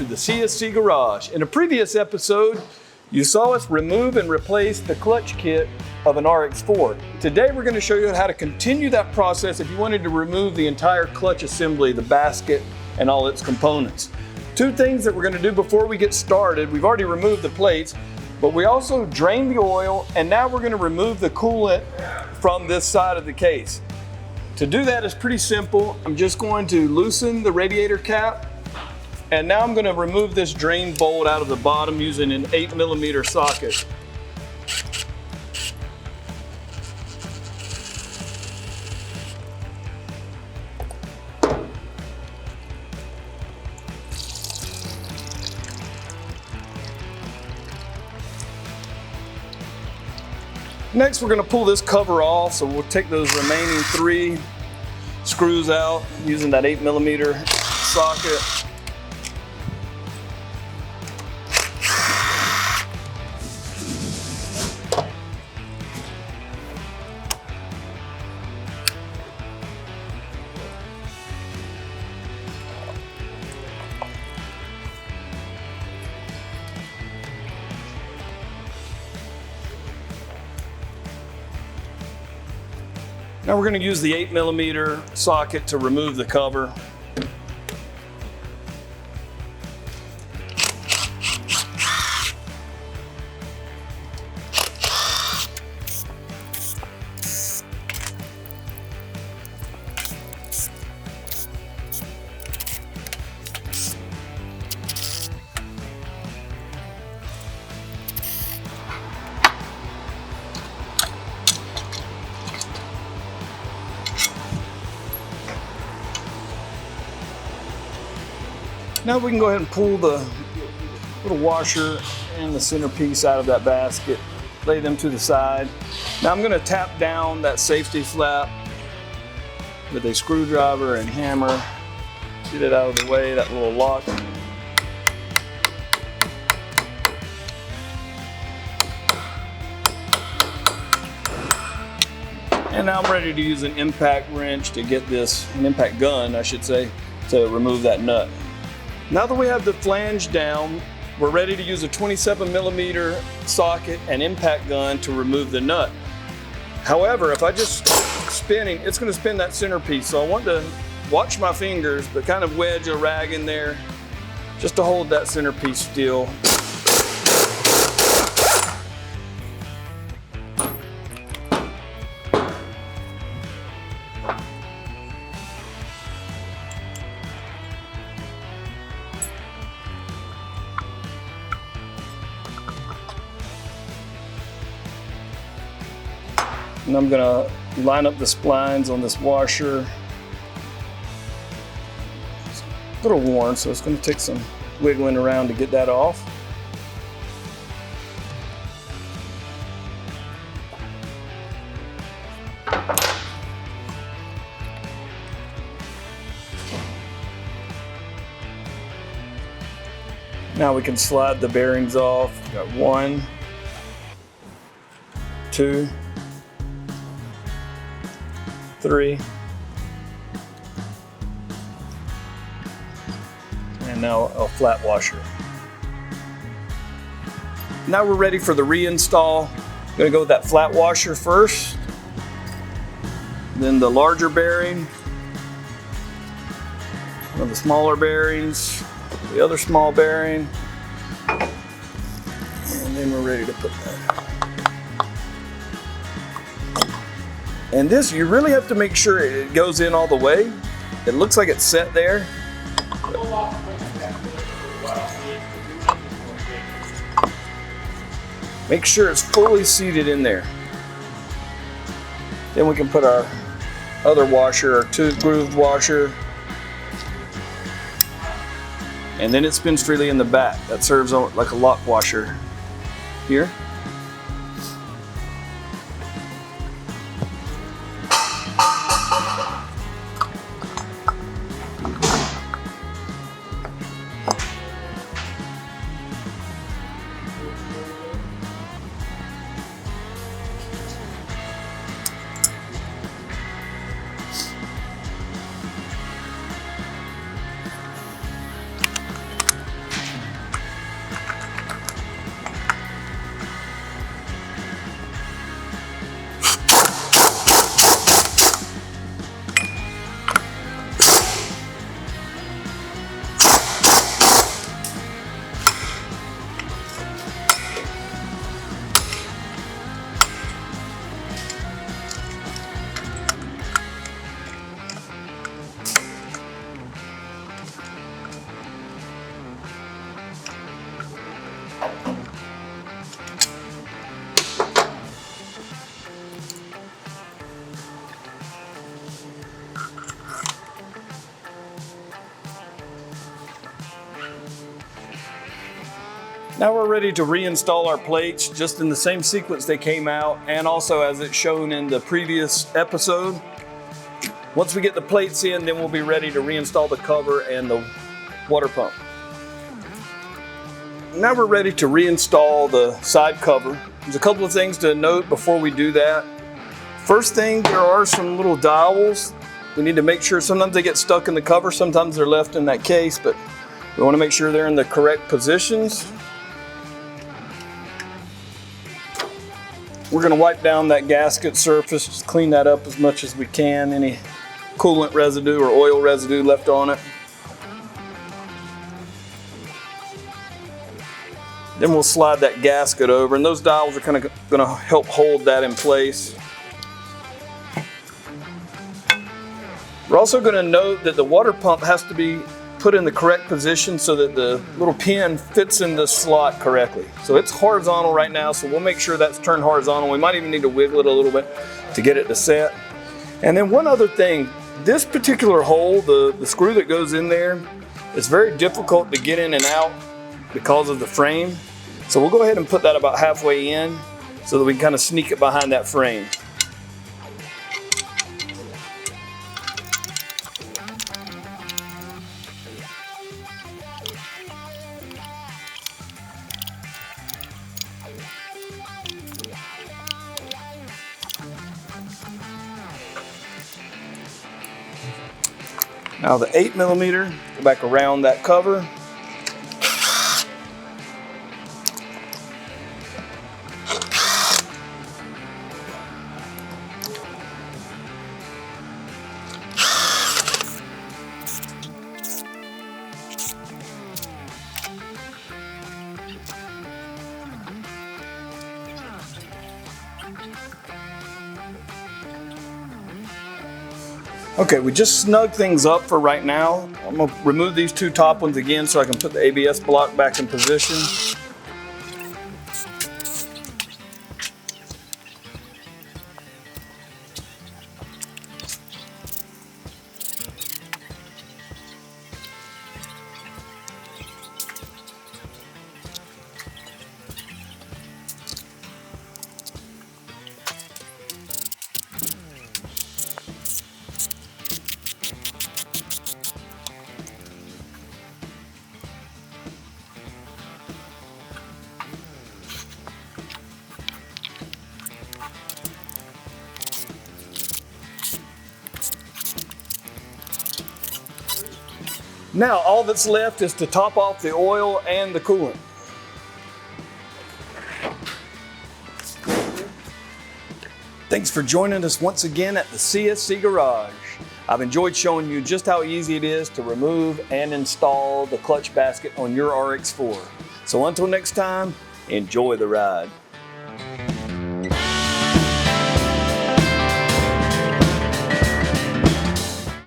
to the CSC Garage. In a previous episode, you saw us remove and replace the clutch kit of an RX4. Today we're going to show you how to continue that process if you wanted to remove the entire clutch assembly, the basket, and all its components. Two things that we're going to do before we get started. We've already removed the plates, but we also drained the oil, and now we're going to remove the coolant from this side of the case. To do that is pretty simple. I'm just going to loosen the radiator cap, and now I'm going to remove this drain bolt out of the bottom using an 8mm socket. Next, we're going to pull this cover off, so we'll take those remaining 3 screws out using that 8mm socket. Now we're going to use the 8mm socket to remove the cover. Now we can go ahead and pull the little washer and the centerpiece out of that basket, lay them to the side. Now I'm going to tap down that safety flap with a screwdriver and hammer, get it out of the way, that little lock. And now I'm ready to use an impact wrench to get this, an impact gun I should say, to remove that nut. Now that we have the flange down, we're ready to use a 27mm socket and impact gun to remove the nut. However, if I just spinning, it's going to spin that centerpiece. So I want to watch my fingers, but kind of wedge a rag in there just to hold that centerpiece still. And I'm going to line up the splines on this washer. It's a little worn, so it's going to take some wiggling around to get that off. Now we can slide the bearings off. We've got 1, 2, 3, and now a flat washer. Now we're ready for the reinstall. I'm going to go with that flat washer first, then the larger bearing, one of the smaller bearings, the other small bearing, and then we're ready to put that. And this, you really have to make sure it goes in all the way. It looks like it's set there. Make sure it's fully seated in there. Then we can put our other washer, our tooth grooved washer. And then it spins freely in the back. That serves like a lock washer here. Now we're ready to reinstall our plates just in the same sequence they came out, and also as it's shown in the previous episode. Once we get the plates in, then we'll be ready to reinstall the cover and the water pump. Now we're ready to reinstall the side cover. There's a couple of things to note before we do that. First thing, there are some little dowels. We need to make sure, sometimes they get stuck in the cover, sometimes they're left in that case, but we want to make sure they're in the correct positions. We're going to wipe down that gasket surface, just clean that up as much as we can, any coolant residue or oil residue left on it. Then we'll slide that gasket over, and those dowels are kind of going to help hold that in place. We're also going to note that the water pump has to be put in the correct position so that the little pin fits in the slot correctly. So it's horizontal right now, so we'll make sure that's turned horizontal. We might even need to wiggle it a little bit to get it to set. And then one other thing, this particular hole, the screw that goes in there, it's very difficult to get in and out because of the frame. So we'll go ahead and put that about halfway in so that we can kind of sneak it behind that frame. Now the 8mm, go back around that cover. Okay, we just snugged things up for right now. I'm gonna remove these two top ones again so I can put the ABS block back in position. Now all that's left is to top off the oil and the coolant. Thanks for joining us once again at the CSC Garage. I've enjoyed showing you just how easy it is to remove and install the clutch basket on your RX4. So until next time, enjoy the ride.